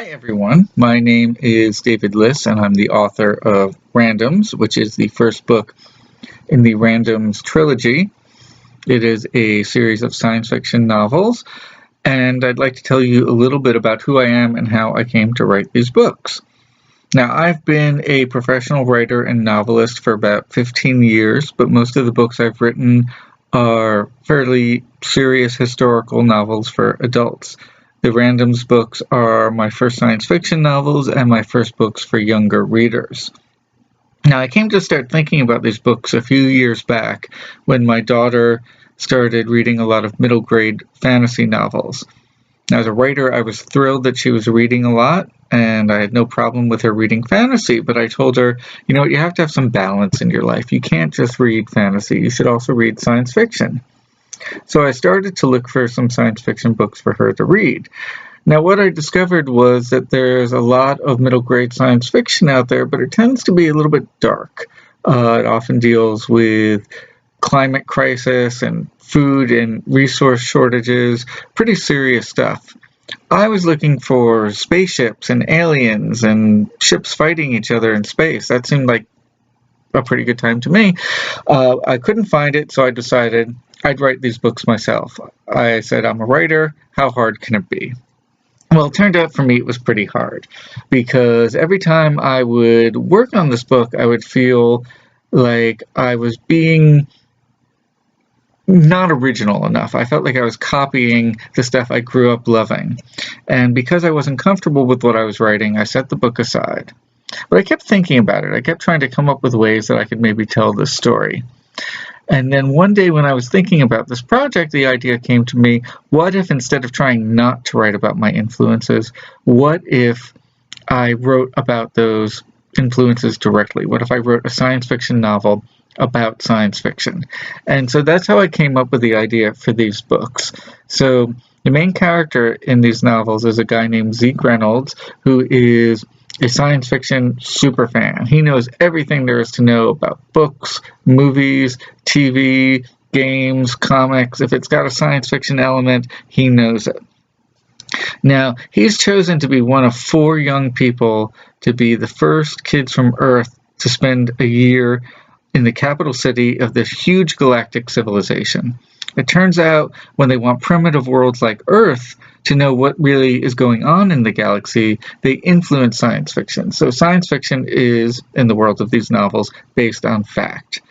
Hi everyone, my name is David Liss and I'm the author of Randoms, which is the first book in the Randoms trilogy. It is a series of science fiction novels, and I'd like to tell you a little bit about who I am and how I came to write these books. Now, I've been a professional writer and novelist for about 15 years, but most of the books I've written are fairly serious historical novels for adults. The Randoms books are my first science fiction novels and my first books for younger readers. Now, I came to start thinking about these books a few years back when my daughter started reading a lot of middle grade fantasy novels. Now, as a writer, I was thrilled that she was reading a lot, and I had no problem with her reading fantasy, but I told her, you have to have some balance in your life. You can't just read fantasy. You should also read science fiction. So I started to look for some science fiction books for her to read. Now, what I discovered was that there's a lot of middle grade science fiction out there, but it tends to be a little bit dark. It often deals with climate crisis and food and resource shortages, pretty serious stuff. I was looking for spaceships and aliens and ships fighting each other in space. That seemed like a pretty good time to me. I couldn't find it, so I decided I'd write these books myself. I said, I'm a writer, how hard can it be? Well, it turned out for me it was pretty hard, because every time I would work on this book, I would feel like I was being not original enough. I felt like I was copying the stuff I grew up loving. And because I wasn't comfortable with what I was writing, I set the book aside. But I kept thinking about it. I kept trying to come up with ways that I could maybe tell this story. And then one day when I was thinking about this project, the idea came to me, what if instead of trying not to write about my influences, what if I wrote about those influences directly? What if I wrote a science fiction novel about science fiction? And so that's how I came up with the idea for these books. So the main character in these novels is a guy named Zeke Reynolds, who is a science fiction super fan. He knows everything there is to know about books, movies, TV, games, comics. If it's got a science fiction element, he knows it. Now, he's chosen to be one of 4 young people to be the first kids from Earth to spend a year in the capital city of this huge galactic civilization. It turns out when they want primitive worlds like Earth to know what really is going on in the galaxy, they influence science fiction. So science fiction is, in the world of these novels, based on fact.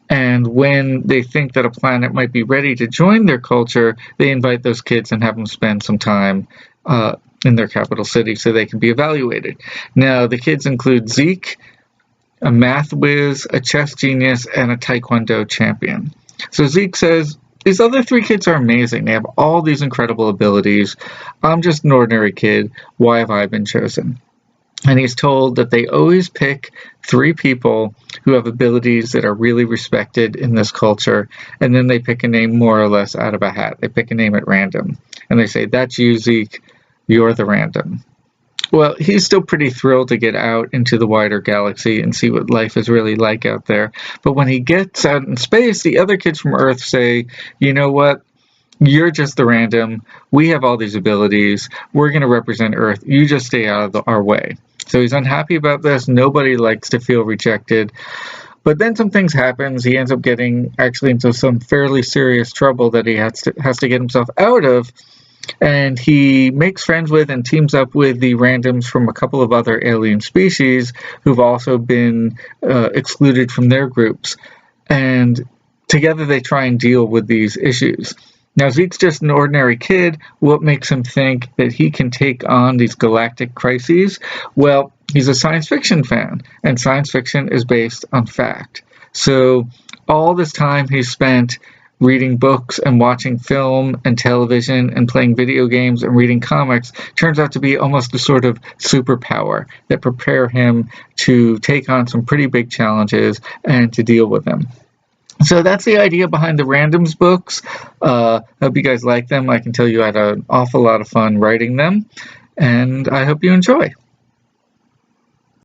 And when they think that a planet might be ready to join their culture, they invite those kids and have them spend some time in their capital city so they can be evaluated. Now, the kids include Zeke, a math whiz, a chess genius, and a taekwondo champion. So Zeke says, these other 3 kids are amazing. They have all these incredible abilities. I'm just an ordinary kid. Why have I been chosen? And he's told that they always pick 3 people who have abilities that are really respected in this culture, and then they pick a name more or less out of a hat. They pick a name at random, and they say, that's you, Zeke. You're the random. Well, he's still pretty thrilled to get out into the wider galaxy and see what life is really like out there. But when he gets out in space, the other kids from Earth say, you know what? You're just the random. We have all these abilities. We're going to represent Earth. You just stay out of our way. So he's unhappy about this. Nobody likes to feel rejected. But then some things happen. He ends up getting actually into some fairly serious trouble that he has to get himself out of. And he makes friends with and teams up with the randoms from a couple of other alien species who've also been excluded from their groups. And together they try and deal with these issues. Now, Zeke's just an ordinary kid. What makes him think that he can take on these galactic crises? Well, he's a science fiction fan, and science fiction is based on fact. So all this time he's spent reading books and watching film and television and playing video games and reading comics turns out to be almost a sort of superpower that prepare him to take on some pretty big challenges and to deal with them. So that's the idea behind the Randoms books. I hope you guys like them. I can tell you I had an awful lot of fun writing them, and I hope you enjoy.